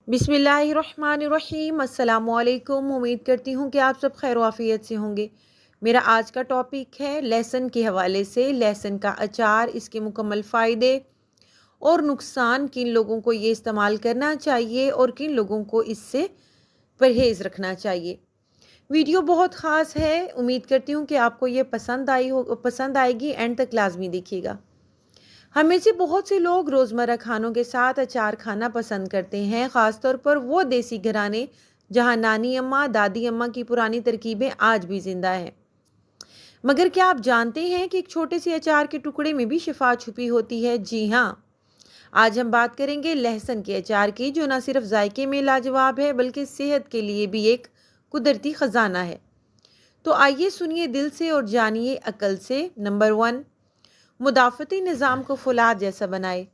बिस्मिल्लाहिर्रहमानिर्रहीम। अस्सलामुअलैकुम। उम्मीद करती हूँ कि आप सब खैर आफियत से होंगे। मेरा आज का टॉपिक है लहसुन के हवाले से लहसुन का अचार, इसके मुकम्मल फ़ायदे और नुकसान, किन लोगों को ये इस्तेमाल करना चाहिए और किन लोगों को इससे परहेज़ रखना चाहिए। वीडियो बहुत ख़ास है, उम्मीद करती हूँ कि आपको ये पसंद आएगी। एंड तक लाजमी देखिएगा। हम में से बहुत से लोग रोज़मर्रा खानों के साथ अचार खाना पसंद करते हैं, ख़ासतौर पर वो देसी घराने जहाँ नानी अम्मा दादी अम्मा की पुरानी तरकीबें आज भी ज़िंदा हैं। मगर क्या आप जानते हैं कि एक छोटे से अचार के टुकड़े में भी शिफा छुपी होती है? जी हाँ, आज हम बात करेंगे लहसुन के अचार की, जो न सिर्फ जायके में लाजवाब है बल्कि सेहत के लिए भी एक कुदरती ख़जाना है। तो आइए सुनिए दिल से और जानिए अकल से। नंबर 1, मुदाफ़ती निज़ाम को फौलाद जैसा बनाए।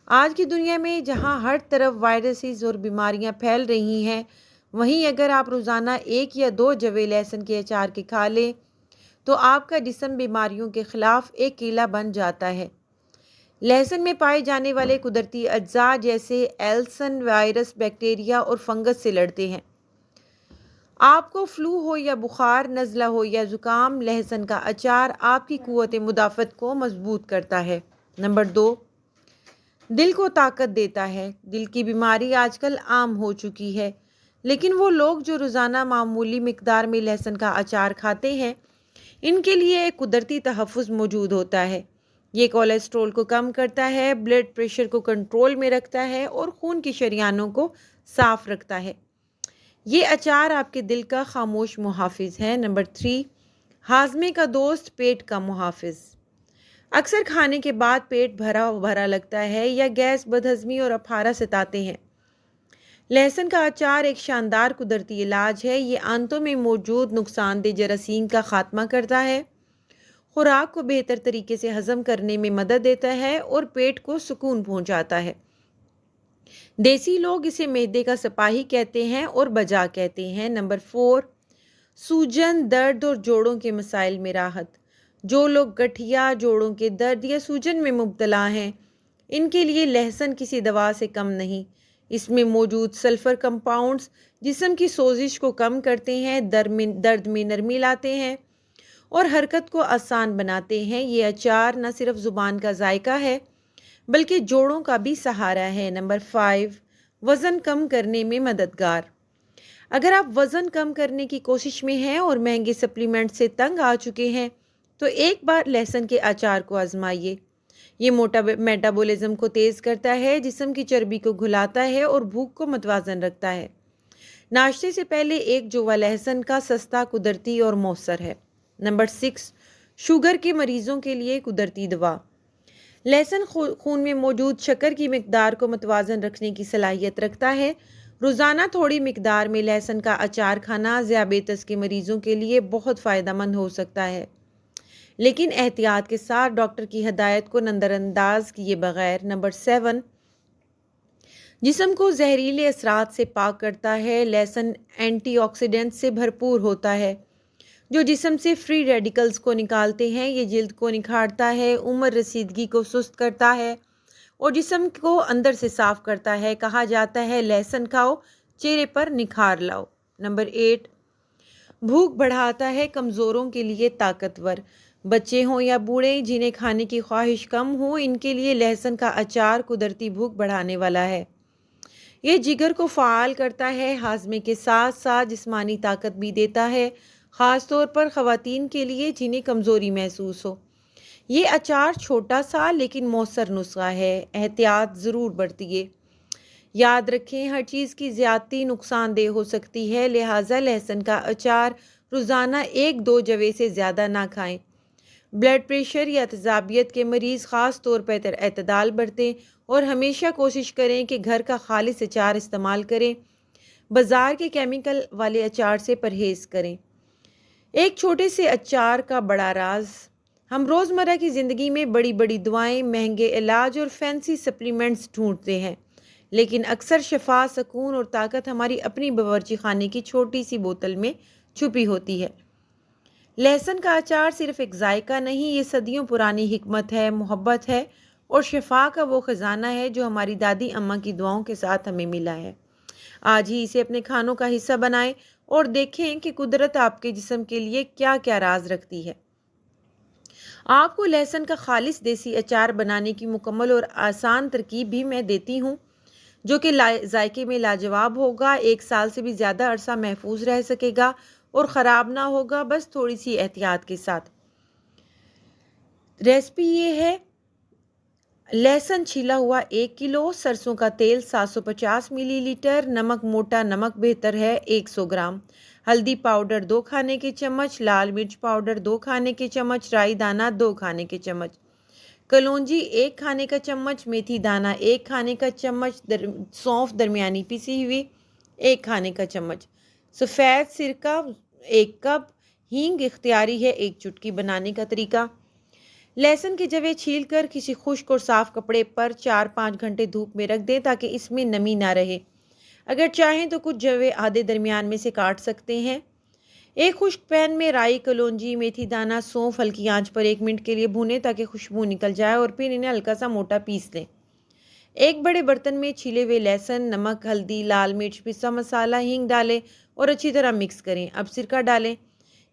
आज की दुनिया में जहां हर तरफ वायरसेस और बीमारियां फैल रही हैं, वहीं अगर आप रोज़ाना 1 या 2 जवे लहसुन के अचार के खा लें तो आपका जिस्म बीमारियों के ख़िलाफ़ एक किला बन जाता है। लहसुन में पाए जाने वाले कुदरती अज्जा जैसे एल्सन वायरस, बैक्टीरिया और फंगस से लड़ते हैं। आपको फ्लू हो या बुखार, नज़ला हो या ज़ुकाम, लहसुन का अचार आपकी क़ुव्वत मुदाफ़त को मजबूत करता है। नंबर 2, दिल को ताकत देता है। दिल की बीमारी आजकल आम हो चुकी है, लेकिन वो लोग जो रोज़ाना मामूली मिकदार में लहसुन का अचार खाते हैं, इनके लिए एक कुदरती तहफ़्फ़ुज़ मौजूद होता है। ये कोलेस्ट्रॉल को कम करता है, ब्लड प्रेशर को कंट्रोल में रखता है और खून की शरियानों को साफ़ रखता है। ये अचार आपके दिल का खामोश मुहाफ़िज़ है। नंबर 3, हाज़मे का दोस्त, पेट का मुहाफ़िज़। अक्सर खाने के बाद पेट भरा भरा लगता है या गैस, बदहज़मी और अफारा सताते हैं। लहसुन का अचार एक शानदार कुदरती इलाज है। ये आंतों में मौजूद नुकसानदेह जरासीम का खात्मा करता है, खुराक को बेहतर तरीके से हज़म करने में मदद देता है और पेट को सुकून पहुँचाता है। देसी लोग इसे मैदे का सिपाही कहते हैं और बजा कहते हैं। नंबर 4, सूजन, दर्द और जोड़ों के मसाइल में राहत। जो लोग गठिया, जोड़ों के दर्द या सूजन में मुब्तला हैं, इनके लिए लहसुन किसी दवा से कम नहीं। इसमें मौजूद सल्फ़र कंपाउंड्स जिस्म की सोजिश को कम करते हैं, दर्द में नरमी लाते हैं और हरकत को आसान बनाते हैं। ये अचार न सिर्फ ज़ुबान का जायका है बल्कि जोड़ों का भी सहारा है। नंबर 5, वज़न कम करने में मददगार। अगर आप वज़न कम करने की कोशिश में हैं और महंगे सप्लीमेंट से तंग आ चुके हैं, तो एक बार लहसुन के अचार को आजमाइए। ये मेटाबॉलिज्म को तेज़ करता है, जिस्म की चर्बी को घुलाता है और भूख को मतवाजन रखता है। नाश्ते से पहले एक जुवा लहसुन का सस्ता, कुदरती और मौसर है। नंबर 6, शुगर के मरीज़ों के लिए कुदरती दवा। लहसुन खून में मौजूद शक्कर की मिकदार को मतवाजन रखने की सलाहियत रखता है। रोज़ाना थोड़ी मिकदार में लहसुन का अचार खाना ज़ियाबेतस के मरीज़ों के लिए बहुत फ़ायदेमंद हो सकता है, लेकिन एहतियात के साथ डॉक्टर की हदायत को नज़रअंदाज किए बगैर। नंबर 7, जिस्म को जहरीले असरात से पाक करता है। लहसुन एंटीऑक्सीडेंट से भरपूर होता है, जो जिस्म से फ्री रेडिकल्स को निकालते हैं। ये जिल्द को निखारता है, उम्र रसीदगी को सुस्त करता है और जिस्म को अंदर से साफ करता है। कहा जाता है लहसुन खाओ, चेहरे पर निखार लाओ। नंबर 8, भूख बढ़ाता है, कमज़ोरों के लिए ताकतवर। बच्चे हों या बूढ़े जिन्हें खाने की ख्वाहिश कम हो, इनके लिए लहसुन का अचार कुदरती भूख बढ़ाने वाला है। ये जिगर को फ़ाल करता है, हाजमे के साथ साथ जिस्मानी ताकत भी देता है, ख़ास तौर पर ख़वातीन के लिए जिन्हें कमज़ोरी महसूस हो। ये अचार छोटा सा लेकिन मौसर नुस्खा है, एहतियात ज़रूर बरतिए। याद रखें, हर चीज़ की ज़्यादती नुकसानदेह हो सकती है, लिहाजा लहसुन का अचार रोज़ाना 1-2 जवे से ज़्यादा ना खाएं। ब्लड प्रेशर या तेज़ाबियत के मरीज़ ख़ास तौर पर एतदाल बरतें और हमेशा कोशिश करें कि घर का खालिस अचार इस्तेमाल करें। बाज़ार के केमिकल वाले अचार से परहेज़ करें। एक छोटे से अचार का बड़ा राज। हम रोज़मर्रा की ज़िंदगी में बड़ी बड़ी दुआएं, महंगे इलाज और फैंसी सप्लीमेंट्स ढूंढते हैं, लेकिन अक्सर शफा, सुकून और ताकत हमारी अपनी बावर्ची खाने की छोटी सी बोतल में छुपी होती है। लहसुन का अचार सिर्फ एक जायका नहीं, ये सदियों पुरानी हिकमत है, मोहब्बत है और शफा का वो ख़जाना है जो हमारी दादी अम्मा की दुआओं के साथ हमें मिला है। آج ہی اسے اپنے کھانوں کا حصہ بنائیں اور دیکھیں کہ قدرت آپ کے جسم کے لیے کیا کیا راز رکھتی ہے۔ آپ کو لہسن کا خالص دیسی اچار بنانے کی مکمل اور آسان ترکیب بھی میں دیتی ہوں، جو کہ ذائقے میں لاجواب ہوگا، 1 سال سے بھی زیادہ عرصہ محفوظ رہ سکے گا اور خراب نہ ہوگا، بس تھوڑی سی احتیاط کے ساتھ۔ ریسپی یہ ہے: لہسن چھیلا ہوا 1 کلو، سرسوں کا تیل 750 ملی لیٹر، نمک موٹا نمک بہتر ہے 100 گرام، ہلدی پاؤڈر 2 کھانے کے چمچ، لال مرچ پاؤڈر 2 کھانے کے چمچ، رائی دانہ 2 کھانے کے چمچ، کلونجی 1 کھانے کا چمچ، میتھی دانہ 1 کھانے کا چمچ، سونف درمیانی پیسی ہوئی 1 کھانے کا چمچ، سفید سرکہ 1 کپ، ہینگ اختیاری ہے 1 چٹکی۔ بنانے کا طریقہ: لہسن کے جوے چھیل کر کسی خشک اور صاف کپڑے پر 4-5 گھنٹے دھوپ میں رکھ دیں تاکہ اس میں نمی نہ رہے۔ اگر چاہیں تو کچھ جوے آدھے درمیان میں سے کاٹ سکتے ہیں۔ ایک خشک پین میں رائی، کلونجی، میتھی دانہ، سونف ہلکی آنچ پر 1 منٹ کے لیے بھونیں تاکہ خوشبو نکل جائے اور پھر انہیں ہلکا سا موٹا پیس لیں۔ ایک بڑے برتن میں چھیلے ہوئے لہسن، نمک، ہلدی، لال مرچ، پسا مسالہ، ہینگ ڈالیں اور اچھی طرح مکس کریں۔ اب سرکہ ڈالیں،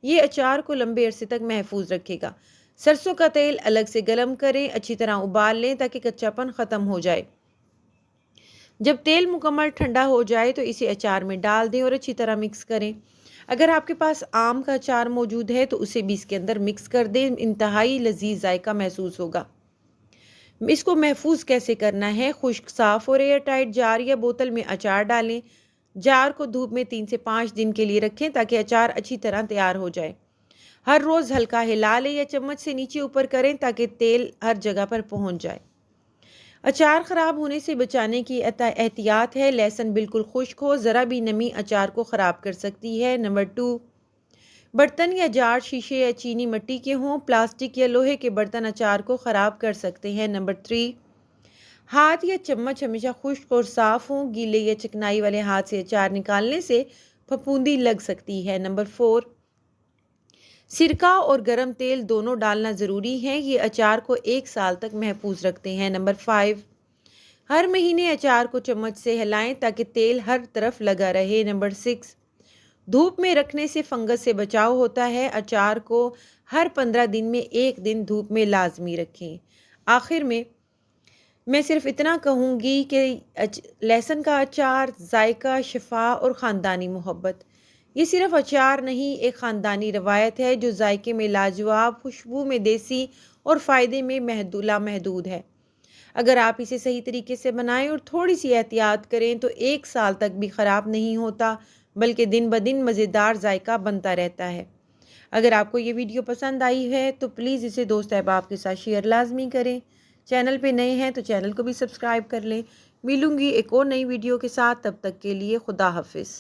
یہ اچار کو لمبے عرصے تک محفوظ رکھے گا۔ سرسوں کا تیل الگ سے گرم کریں، اچھی طرح ابال لیں تاکہ کچا پن ختم ہو جائے۔ جب تیل مکمل ٹھنڈا ہو جائے تو اسے اچار میں ڈال دیں اور اچھی طرح مکس کریں۔ اگر آپ کے پاس آم کا اچار موجود ہے تو اسے بھی اس کے اندر مکس کر دیں، انتہائی لذیذ ذائقہ محسوس ہوگا۔ اس کو محفوظ کیسے کرنا ہے: خشک، صاف اور ایئر ٹائٹ جار یا بوتل میں اچار ڈالیں۔ جار کو دھوپ میں 3 سے 5 دن کے لیے رکھیں تاکہ اچار اچھی طرح تیار ہو جائے۔ ہر روز ہلکا ہلا لیں یا چمچ سے نیچے اوپر کریں تاکہ تیل ہر جگہ پر پہنچ جائے۔ اچار خراب ہونے سے بچانے کی احتیاط ہے: لہسن بالکل خشک ہو، ذرا بھی نمی اچار کو خراب کر سکتی ہے۔ نمبر 2، برتن یا جار شیشے یا چینی مٹی کے ہوں، پلاسٹک یا لوہے کے برتن اچار کو خراب کر سکتے ہیں۔ نمبر 3، ہاتھ یا چمچ ہمیشہ خشک اور صاف ہوں، گیلے یا چکنائی والے ہاتھ سے اچار نکالنے سے پھپھوندی لگ سکتی ہے۔ نمبر 4، سرکہ اور گرم تیل دونوں ڈالنا ضروری ہے، یہ اچار کو 1 سال تک محفوظ رکھتے ہیں۔ نمبر 5، ہر مہینے اچار کو چمچ سے ہلائیں تاکہ تیل ہر طرف لگا رہے۔ نمبر 6، دھوپ میں رکھنے سے فنگس سے بچاؤ ہوتا ہے، اچار کو ہر 15 دن میں 1 دن دھوپ میں لازمی رکھیں۔ آخر میں صرف اتنا کہوں گی کہ لہسن کا اچار، ذائقہ، شفا اور خاندانی محبت، یہ صرف اچار نہیں، ایک خاندانی روایت ہے جو ذائقے میں لاجواب، خوشبو میں دیسی اور فائدے میں لامحدود ہے۔ اگر آپ اسے صحیح طریقے سے بنائیں اور تھوڑی سی احتیاط کریں تو 1 سال تک بھی خراب نہیں ہوتا، بلکہ دن بدن مزیدار ذائقہ بنتا رہتا ہے۔ اگر آپ کو یہ ویڈیو پسند آئی ہے تو پلیز اسے دوست احباب کے ساتھ شیئر لازمی کریں۔ چینل پہ نئے ہیں تو چینل کو بھی سبسکرائب کر لیں۔ ملوں گی ایک اور نئی ویڈیو کے ساتھ، تب تک کے لیے خدا حافظ۔